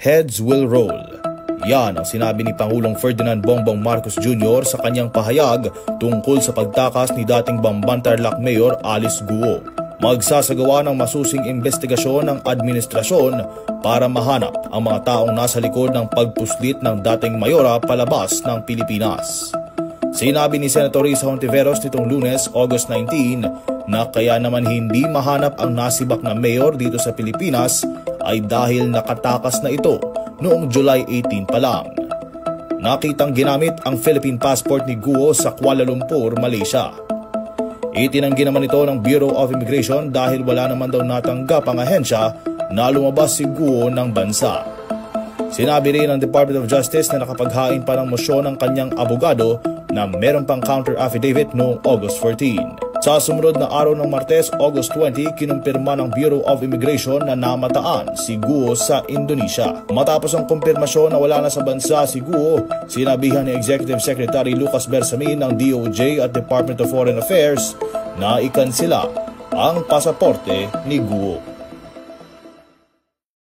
heads will roll. Yan ang sinabi ni Pangulong Ferdinand Bongbong Marcos Jr. sa kanyang pahayag tungkol sa pagtakas ni dating Bamban-Tarlac Mayor Alice Guo. Magsasagawa ng masusing investigasyon ng administrasyon para mahanap ang mga taong nasa likod ng pagpuslit ng dating mayora palabas ng Pilipinas. Sinabi ni Senator Risa Hontiveros nitong Lunes, August 19, na kaya naman hindi mahanap ang nasibak na mayor dito sa Pilipinas ay dahil nakatakas na ito noong July 18 pa lang. Nakitang ginamit ang Philippine passport ni Guo sa Kuala Lumpur, Malaysia. Itinanggi naman ito ng Bureau of Immigration dahil wala naman daw natanggap ang ahensya na lumabas si Guo ng bansa. Sinabi rin ng Department of Justice na nakapaghain pa ng mosyon ng kanyang abogado na meron pang counter affidavit noong August 14. Sa sumunod na araw ng Martes, August 20, kinumpirma ng Bureau of Immigration na namataan si Guo sa Indonesia. Matapos ang kumpirmasyon na wala na sa bansa si Guo, sinabihan ni Executive Secretary Lucas Bersamin ng DOJ at Department of Foreign Affairs na ikansela ang pasaporte ni Guo.